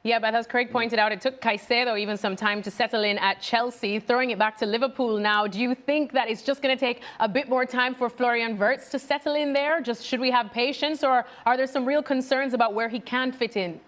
Yeah, but as Craig pointed out, it took Caicedo even some time to settle in at Chelsea. Throwing it back to Liverpool now, do you think that it's just going to take a bit more time for Florian Wirtz to settle in there? Just should we have patience, or are there some real concerns about where he can fit in?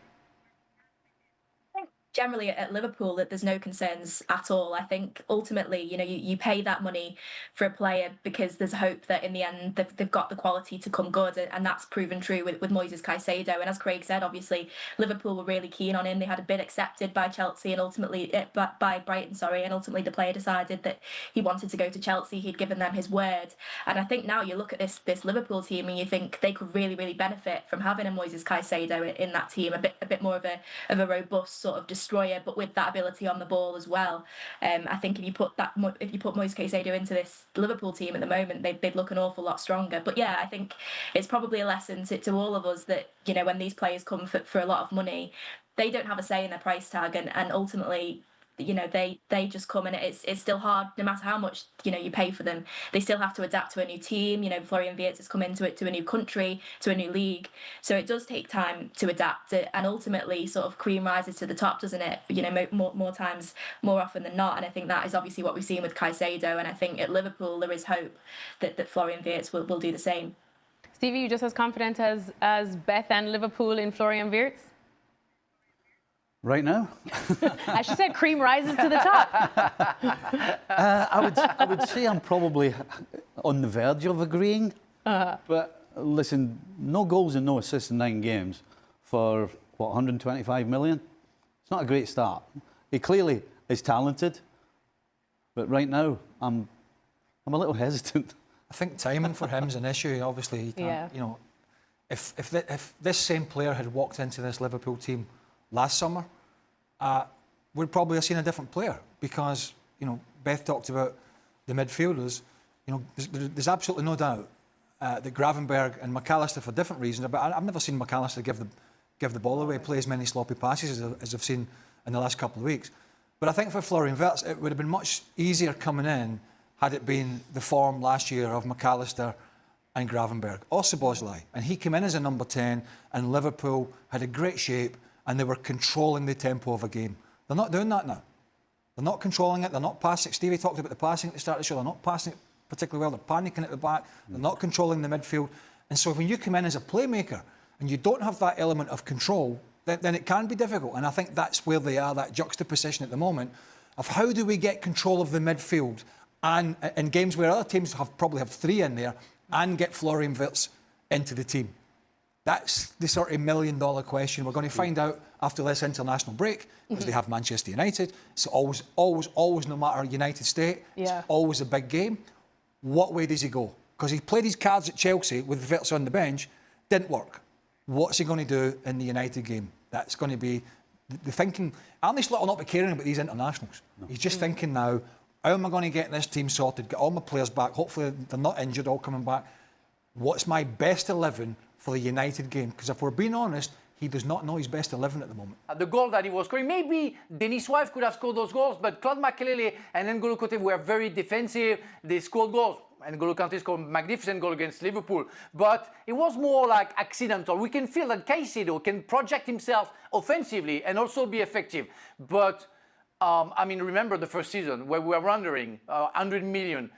Generally at Liverpool that there's no concerns at all. I think ultimately, you pay that money for a player because there's hope that in the end they've got the quality to come good, and that's proven true with Moises Caicedo. And as Craig said, obviously Liverpool were really keen on him. They had a bid accepted by Chelsea and ultimately by Brighton, and ultimately the player decided that he wanted to go to Chelsea. He'd given them his word, and I think now you look at this Liverpool team and you think they could really benefit from having a Moises Caicedo in that team, a bit more of a robust sort of destroyer, but with that ability on the ball as well. I think if you put Moises Caicedo into this Liverpool team at the moment, they'd look an awful lot stronger. But yeah, I think it's probably a lesson to all of us that when these players come for a lot of money, they don't have a say in their price tag, and ultimately they just come, and it's still hard no matter how much you pay for them. They still have to adapt to a new team. Florian Wirtz has come into it, to a new country, to a new league, so it does take time to adapt it, and ultimately sort of cream rises to the top, doesn't it? More times, more often than not. And I think that is obviously what we've seen with Caicedo, and I think at Liverpool there is hope that Florian Wirtz will do the same. Stevie, you just as confident as Beth and Liverpool in Florian Wirtz? Right now? As she said, cream rises to the top. I would say I'm probably on the verge of agreeing. But listen, no goals and no assists in 9 games for, 125 million? It's not a great start. He clearly is talented, but right now I'm a little hesitant. I think timing for him is an issue. Obviously, he can't, if this same player had walked into this Liverpool team last summer, we'd probably have seen a different player, because Beth talked about the midfielders. There's absolutely no doubt that Gravenberch and McAllister, for different reasons, but I've never seen McAllister give the ball away, play as many sloppy passes as I've seen in the last couple of weeks. But I think for Florian Wirtz, it would have been much easier coming in had it been the form last year of McAllister and Gravenberch or Szoboszlai, and he came in as a number 10, and Liverpool had a great shape, and they were controlling the tempo of a game. They're not doing that now. They're not controlling it. They're not passing. Stevie talked about the passing at the start of the show. They're not passing it particularly well. They're panicking at the back. They're not controlling the midfield. And so when you come in as a playmaker and you don't have that element of control, then it can be difficult. And I think that's where they are, that juxtaposition at the moment of how do we get control of the midfield, and in games where other teams probably have 3 in there, and get Florian Wirtz into the team. That's the sort of $1 million question. We're going to find out after this international break, because they have Manchester United. It's always, no matter United State, it's always a big game. What way does he go? Because he played his cards at Chelsea with Wirtz on the bench, didn't work. What's he going to do in the United game? That's going to be the thinking. Arne Slot will not be caring about these internationals. No. He's just thinking now, how am I going to get this team sorted, get all my players back, hopefully they're not injured, all coming back. What's my best 11 for the United game? Because if we're being honest, he does not know his best 11 at the moment. The goal that he was scoring, maybe Denis Suarez could have scored those goals, but Claude Makelele and N'Golo Kanté were very defensive. They scored goals. N'Golo Kanté scored a magnificent goal against Liverpool, but it was more like accidental. We can feel that Caicedo can project himself offensively and also be effective. But remember the first season where we were wondering, 100 million,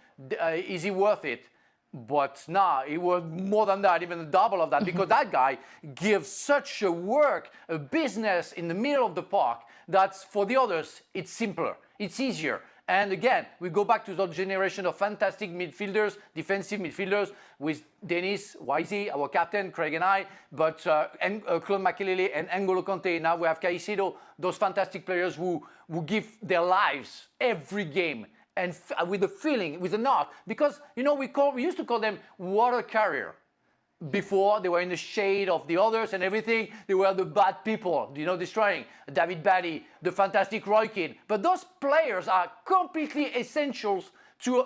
is he worth it? But now it was more than that, even the double of that, because that guy gives such a work, a business in the middle of the park, that for the others, it's simpler, it's easier. And again, we go back to that generation of fantastic midfielders, defensive midfielders, with Denis, Wisey, our captain, Craig and I, but Claude Makelele and N'Golo Kanté. Now we have Caicedo, those fantastic players who give their lives every game. And with a feeling, with an art, because we used to call them water carrier. Before they were in the shade of the others and everything, they were the bad people, destroying David Batty, the fantastic Roy Keane. But those players are completely essentials to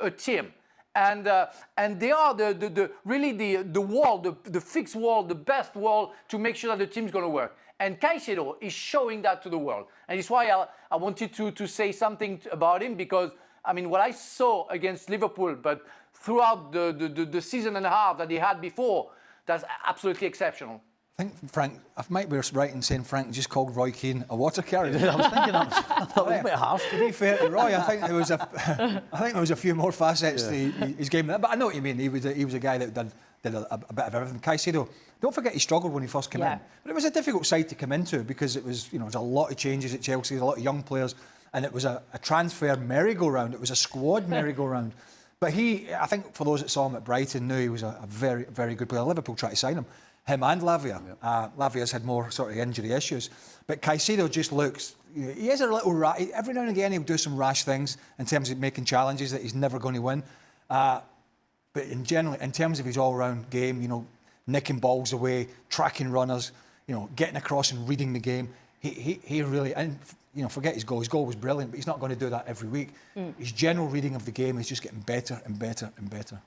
a team, and they are the wall, the fixed wall, the best wall to make sure that the team's going to work. And Caicedo is showing that to the world. And it's why I wanted to say something about him, because, what I saw against Liverpool, but throughout the season and a half that he had before, that's absolutely exceptional. think Frank, I might be right in saying Frank just called Roy Keane a water carrier. I was thinking I thought it was a bit harsh. To be fair to Roy, I think there was a few more facets to his game. But I know what you mean. He was a guy that did a bit of everything. Caicedo, don't forget he struggled when he first came in. But it was a difficult side to come into because it was, there was a lot of changes at Chelsea, a lot of young players, and it was a transfer merry-go-round. It was a squad merry-go-round. But I think for those that saw him at Brighton, knew he was a very, very good player. Liverpool tried to sign him and Lavia. Lavia's had more sort of injury issues. But Caicedo just looks, he is a little every now and again he'll do some rash things in terms of making challenges that he's never going to win. But in terms of his all-round game, nicking balls away, tracking runners, getting across and reading the game, he really, and forget his goal. His goal was brilliant, but he's not going to do that every week. His general reading of the game is just getting better and better and better.